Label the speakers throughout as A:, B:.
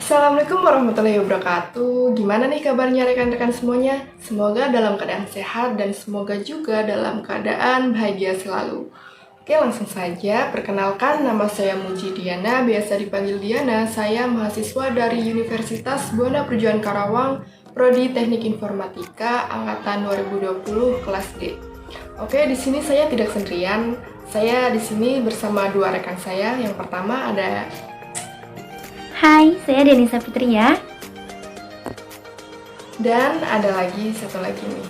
A: Assalamualaikum warahmatullahi wabarakatuh. Gimana nih kabarnya rekan-rekan semuanya? Semoga dalam keadaan sehat dan semoga juga dalam keadaan bahagia selalu. Oke, langsung saja. Perkenalkan, nama saya Muji Diana, biasa dipanggil Diana. Saya mahasiswa dari Universitas Buana Perjuangan Karawang, Prodi Teknik Informatika, angkatan 2020, kelas D. Oke, di sini saya tidak sendirian. Saya di sini bersama dua rekan saya. Yang pertama ada
B: Hai, saya Denisa Fitria.
A: dan ada lagi satu lagi nih.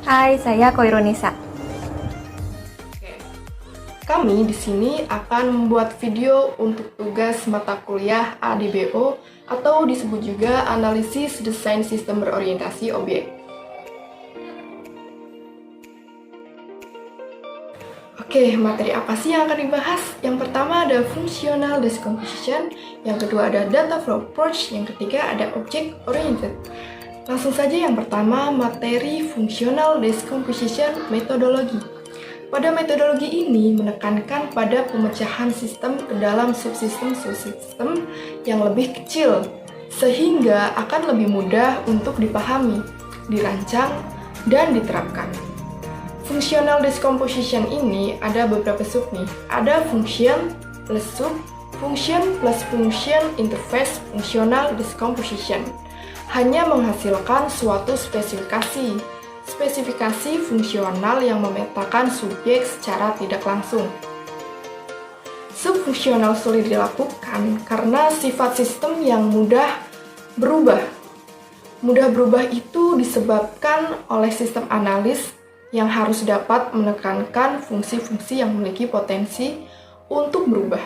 C: Hai, saya Koironisa.
A: Oke. Kami di sini akan membuat video untuk tugas mata kuliah ADBO atau disebut juga analisis desain sistem berorientasi objek. Oke, materi apa sih yang akan dibahas? Yang pertama ada functional decomposition, yang kedua ada data flow approach, yang ketiga ada object oriented. Langsung saja yang pertama, materi functional decomposition metodologi. Pada metodologi ini menekankan pada pemecahan sistem ke dalam subsistem-subsistem yang lebih kecil, sehingga akan lebih mudah untuk dipahami, dirancang, dan diterapkan. Functional decomposition ini ada beberapa sub nih. Ada function plus sub, function plus function interface functional decomposition. Hanya menghasilkan suatu spesifikasi. Spesifikasi fungsional yang memetakan subjek secara tidak langsung. Subfungsional sulit dilakukan karena sifat sistem yang mudah berubah. Mudah berubah itu disebabkan oleh sistem analis yang harus dapat menekankan fungsi-fungsi yang memiliki potensi untuk berubah.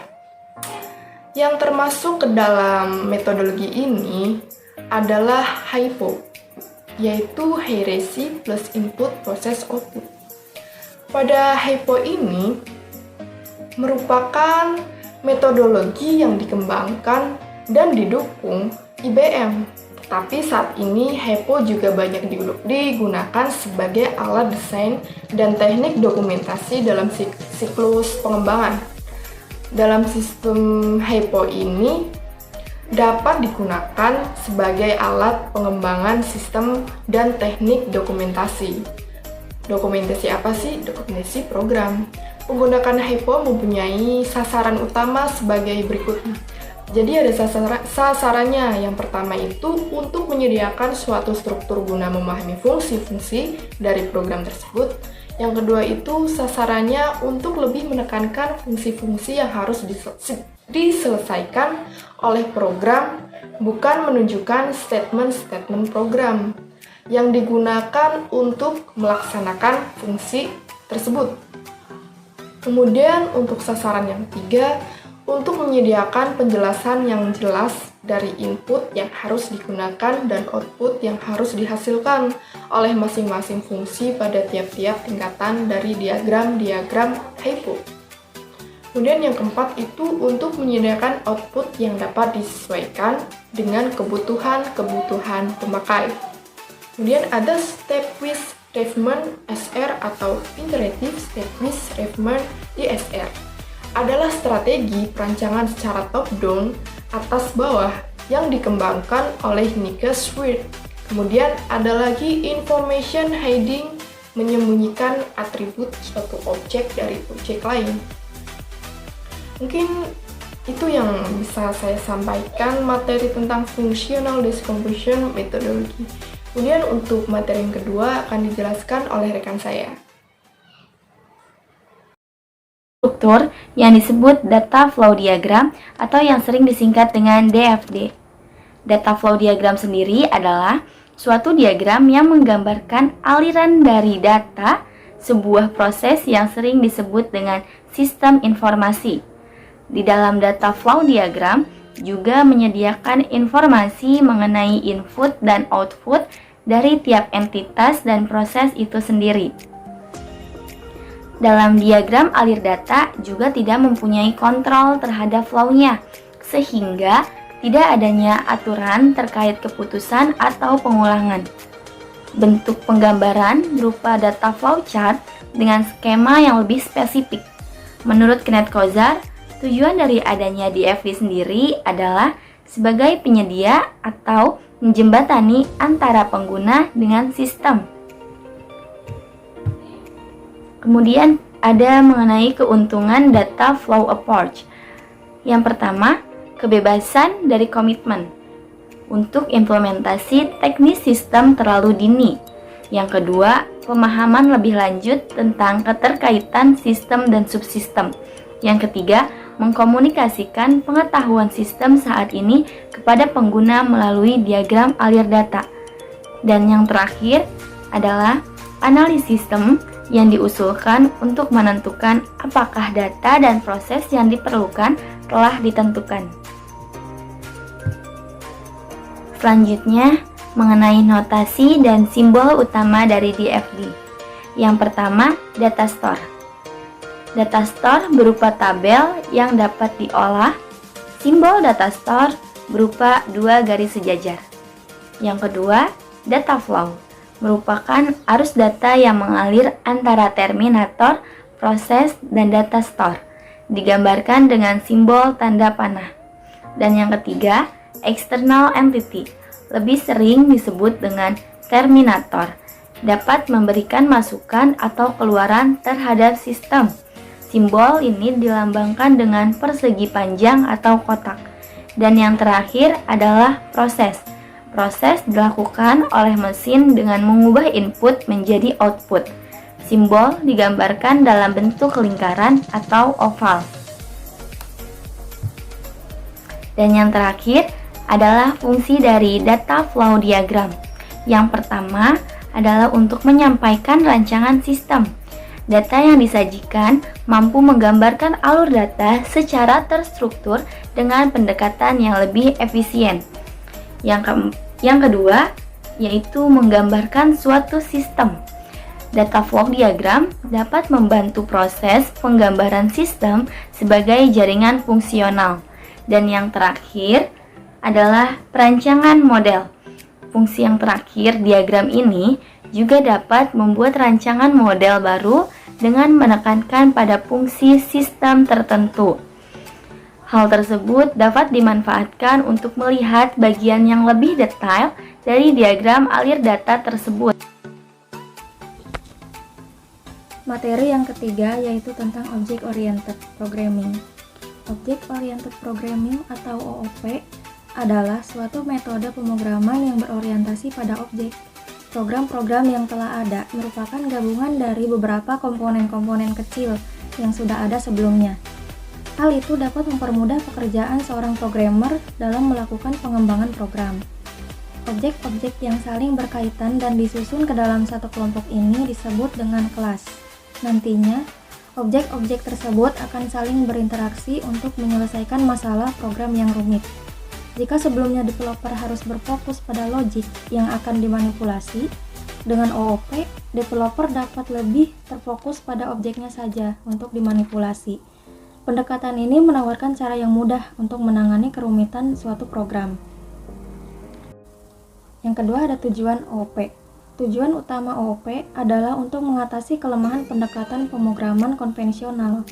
A: Yang termasuk ke dalam metodologi ini adalah HIPO, yaitu Hierarchy plus Input Process Output. Pada HIPO ini merupakan metodologi yang dikembangkan dan didukung IBM. Tapi saat ini HIPO juga banyak digunakan sebagai alat desain dan teknik dokumentasi dalam siklus pengembangan. Dalam sistem HIPO ini dapat digunakan sebagai alat pengembangan sistem dan teknik dokumentasi. Dokumentasi apa sih? Dokumentasi program. Penggunaan HIPO mempunyai sasaran utama sebagai berikut. Jadi ada sasarannya. Yang pertama itu untuk menyediakan suatu struktur guna memahami fungsi-fungsi dari program tersebut. Yang kedua itu sasarannya untuk lebih menekankan fungsi-fungsi yang harus diselesaikan oleh program, bukan menunjukkan statement-statement program yang digunakan untuk melaksanakan fungsi tersebut. Kemudian untuk sasaran yang ketiga, untuk menyediakan penjelasan yang jelas dari input yang harus digunakan dan output yang harus dihasilkan oleh masing-masing fungsi pada tiap-tiap tingkatan dari diagram-diagram HIPO. Kemudian yang keempat itu untuk menyediakan output yang dapat disesuaikan dengan kebutuhan-kebutuhan pemakai. Kemudian ada stepwise refinement SR atau iterative stepwise refinement ISR. Adalah strategi perancangan secara top-down, atas bawah, yang dikembangkan oleh Nike Swart. Kemudian ada lagi information hiding, menyembunyikan atribut suatu objek dari objek lain. Mungkin itu yang bisa saya sampaikan materi tentang functional decomposition methodology. Kemudian untuk materi yang kedua akan dijelaskan oleh rekan saya.
B: Struktur yang disebut data flow diagram atau yang sering disingkat dengan DFD. Data flow diagram sendiri adalah suatu diagram yang menggambarkan aliran dari data sebuah proses yang sering disebut dengan sistem informasi. Di dalam data flow diagram juga menyediakan informasi mengenai input dan output dari tiap entitas dan proses itu sendiri. Dalam diagram alir data juga tidak mempunyai kontrol terhadap flow-nya, sehingga tidak adanya aturan terkait keputusan atau pengulangan. Bentuk penggambaran berupa data flow chart dengan skema yang lebih spesifik. Menurut Kenneth Kozar, tujuan dari adanya DFD sendiri adalah sebagai penyedia atau menjembatani antara pengguna dengan sistem. Kemudian ada mengenai keuntungan data flow approach. Yang pertama, kebebasan dari komitmen untuk implementasi teknis sistem terlalu dini. Yang kedua, pemahaman lebih lanjut tentang keterkaitan sistem dan subsistem. Yang ketiga, mengkomunikasikan pengetahuan sistem saat ini kepada pengguna melalui diagram alir data. Dan yang terakhir adalah analisis sistem yang diusulkan untuk menentukan apakah data dan proses yang diperlukan telah ditentukan. Selanjutnya, mengenai notasi dan simbol utama dari DFD. Yang pertama, data store. Data store berupa tabel yang dapat diolah. Simbol data store berupa 2 garis sejajar. Yang kedua, data flow merupakan arus data yang mengalir antara terminator, proses, dan data store, digambarkan dengan simbol tanda panah. Dan yang ketiga, external entity, lebih sering disebut dengan terminator, dapat memberikan masukan atau keluaran terhadap sistem. Simbol ini dilambangkan dengan persegi panjang atau kotak. Dan yang terakhir adalah proses. Proses dilakukan oleh mesin dengan mengubah input menjadi output. Simbol digambarkan dalam bentuk lingkaran atau oval. Dan yang terakhir adalah fungsi dari data flow diagram. Yang pertama adalah untuk menyampaikan rancangan sistem. Data yang disajikan mampu menggambarkan alur data secara terstruktur dengan pendekatan yang lebih efisien. Yang kedua, yaitu menggambarkan suatu sistem. Data flow diagram dapat membantu proses penggambaran sistem sebagai jaringan fungsional. Dan yang terakhir adalah perancangan model. Fungsi yang terakhir diagram ini juga dapat membuat rancangan model baru dengan menekankan pada fungsi sistem tertentu. Hal tersebut dapat dimanfaatkan untuk melihat bagian yang lebih detail dari diagram alir data tersebut.
C: Materi yang ketiga yaitu tentang Object Oriented Programming. Object Oriented Programming atau OOP adalah suatu metode pemrograman yang berorientasi pada objek. Program-program yang telah ada merupakan gabungan dari beberapa komponen-komponen kecil yang sudah ada sebelumnya. Hal itu dapat mempermudah pekerjaan seorang programmer dalam melakukan pengembangan program. Objek-objek yang saling berkaitan dan disusun ke dalam satu kelompok ini disebut dengan kelas. Nantinya, objek-objek tersebut akan saling berinteraksi untuk menyelesaikan masalah program yang rumit. Jika sebelumnya developer harus berfokus pada logik yang akan dimanipulasi, dengan OOP, developer dapat lebih terfokus pada objeknya saja untuk dimanipulasi. Pendekatan ini menawarkan cara yang mudah untuk menangani kerumitan suatu program. Yang kedua ada tujuan OOP. Tujuan utama OOP adalah untuk mengatasi kelemahan pendekatan pemrograman konvensional.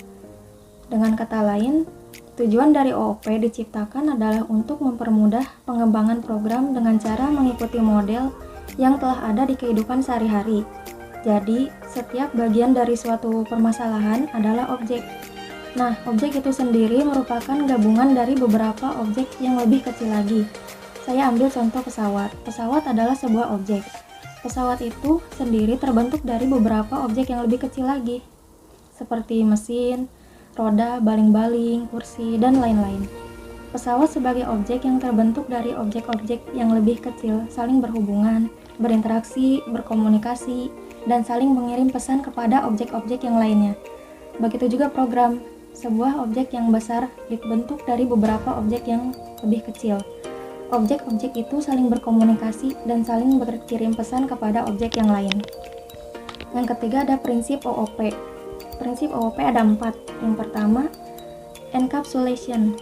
C: Dengan kata lain, tujuan dari OOP diciptakan adalah untuk mempermudah pengembangan program dengan cara mengikuti model yang telah ada di kehidupan sehari-hari. Jadi, setiap bagian dari suatu permasalahan adalah objek. Nah, objek itu sendiri merupakan gabungan dari beberapa objek yang lebih kecil lagi. Saya ambil contoh pesawat. Pesawat adalah sebuah objek. Pesawat itu sendiri terbentuk dari beberapa objek yang lebih kecil lagi, seperti mesin, roda, baling-baling, kursi, dan lain-lain. Pesawat sebagai objek yang terbentuk dari objek-objek yang lebih kecil saling berhubungan, berinteraksi, berkomunikasi, dan saling mengirim pesan kepada objek-objek yang lainnya. Begitu juga program, sebuah objek yang besar dibentuk dari beberapa objek yang lebih kecil. Objek-objek itu saling berkomunikasi dan saling berkirim pesan kepada objek yang lain. Yang ketiga ada prinsip OOP. Prinsip OOP ada 4. Yang pertama, encapsulation.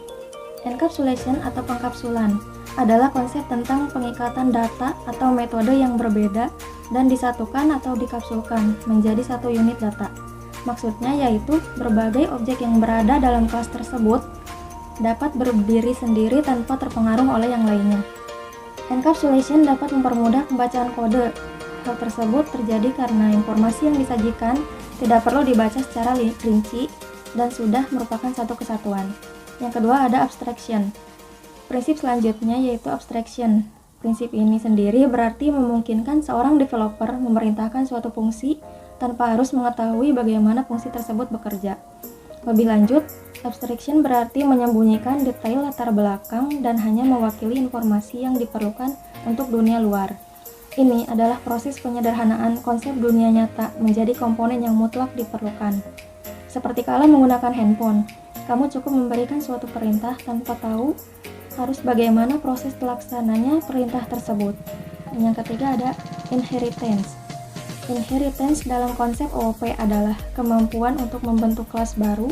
C: Encapsulation atau pengkapsulan adalah konsep tentang pengikatan data atau metode yang berbeda dan disatukan atau dikapsulkan menjadi satu unit data. Maksudnya yaitu berbagai objek yang berada dalam kelas tersebut dapat berdiri sendiri tanpa terpengaruh oleh yang lainnya. Encapsulation dapat mempermudah pembacaan kode. Hal tersebut terjadi karena informasi yang disajikan tidak perlu dibaca secara rinci dan sudah merupakan satu kesatuan. Yang kedua ada abstraction. Prinsip selanjutnya yaitu abstraction. Prinsip ini sendiri berarti memungkinkan seorang developer memerintahkan suatu fungsi tanpa harus mengetahui bagaimana fungsi tersebut bekerja. Lebih lanjut, abstraction berarti menyembunyikan detail latar belakang dan hanya mewakili informasi yang diperlukan untuk dunia luar. Ini adalah proses penyederhanaan konsep dunia nyata menjadi komponen yang mutlak diperlukan. Seperti kala menggunakan handphone, kamu cukup memberikan suatu perintah tanpa tahu harus bagaimana proses pelaksananya perintah tersebut. Yang ketiga ada inheritance. Inheritance dalam konsep OOP adalah kemampuan untuk membentuk kelas baru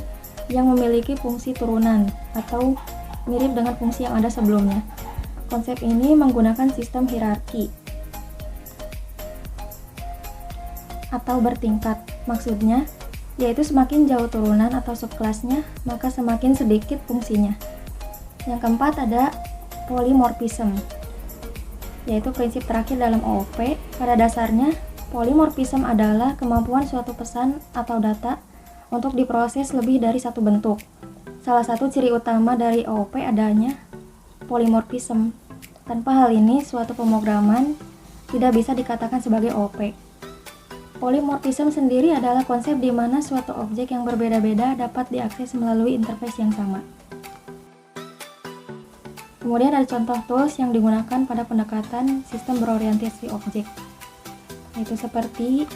C: yang memiliki fungsi turunan atau mirip dengan fungsi yang ada sebelumnya. Konsep ini menggunakan sistem hierarki atau bertingkat. Maksudnya, yaitu semakin jauh turunan atau subkelasnya, maka semakin sedikit fungsinya. Yang keempat ada polymorphism, yaitu prinsip terakhir dalam OOP. Pada dasarnya, polymorphism adalah kemampuan suatu pesan atau data untuk diproses lebih dari satu bentuk. Salah satu ciri utama dari OOP adanya polymorphism. Tanpa hal ini, suatu pemrograman tidak bisa dikatakan sebagai OOP. Polymorphism sendiri adalah konsep di mana suatu objek yang berbeda-beda dapat diakses melalui interface yang sama. Kemudian ada contoh tools yang digunakan pada pendekatan sistem berorientasi objek, yaitu seperti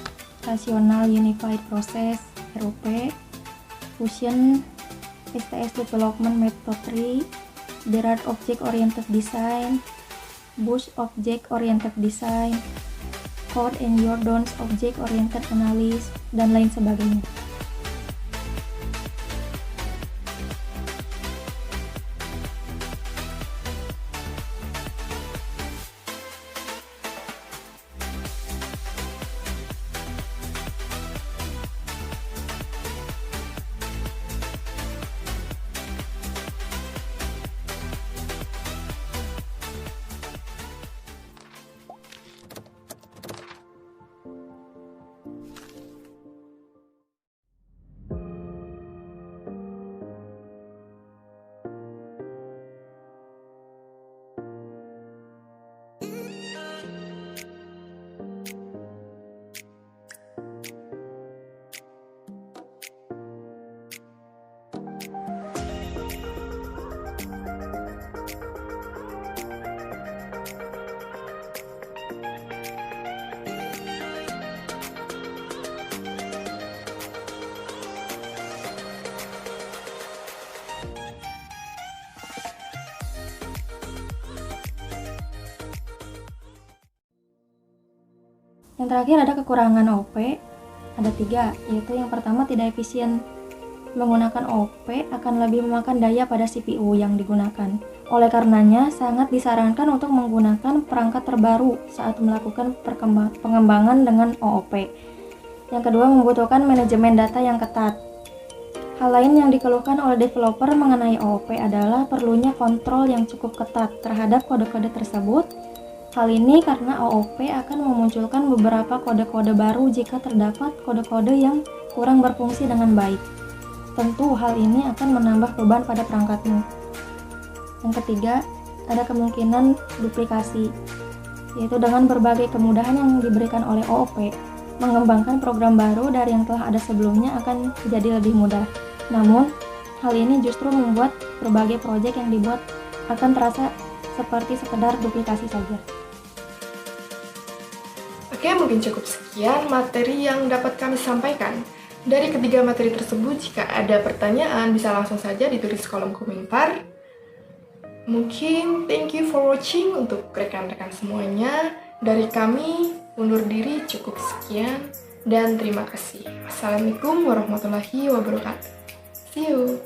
C: Rational Unified Process (RUP), Fusion, STS Development Method 3, Derived Object Oriented Design, Bush Object Oriented Design, Code and Jordan's Object Oriented Analysis, dan lain sebagainya. Yang terakhir ada kekurangan OOP, ada 3, yaitu yang pertama tidak efisien. Menggunakan OOP akan lebih memakan daya pada CPU yang digunakan. Oleh karenanya, sangat disarankan untuk menggunakan perangkat terbaru saat melakukan pengembangan dengan OOP. Yang kedua, membutuhkan manajemen data yang ketat. Hal lain yang dikeluhkan oleh developer mengenai OOP adalah perlunya kontrol yang cukup ketat terhadap kode-kode tersebut. Hal ini karena OOP akan memunculkan beberapa kode-kode baru jika terdapat kode-kode yang kurang berfungsi dengan baik. Tentu hal ini akan menambah beban pada perangkatmu. Yang ketiga, ada kemungkinan duplikasi, yaitu dengan berbagai kemudahan yang diberikan oleh OOP, mengembangkan program baru dari yang telah ada sebelumnya akan jadi lebih mudah. Namun, hal ini justru membuat berbagai proyek yang dibuat akan terasa seperti sekedar duplikasi saja.
A: Oke, mungkin cukup sekian materi yang dapat kami sampaikan. Dari ketiga materi tersebut, jika ada pertanyaan bisa langsung saja ditulis kolom komentar. Mungkin thank you for watching untuk rekan-rekan semuanya. Dari kami, undur diri cukup sekian dan terima kasih. Assalamualaikum warahmatullahi wabarakatuh. See you.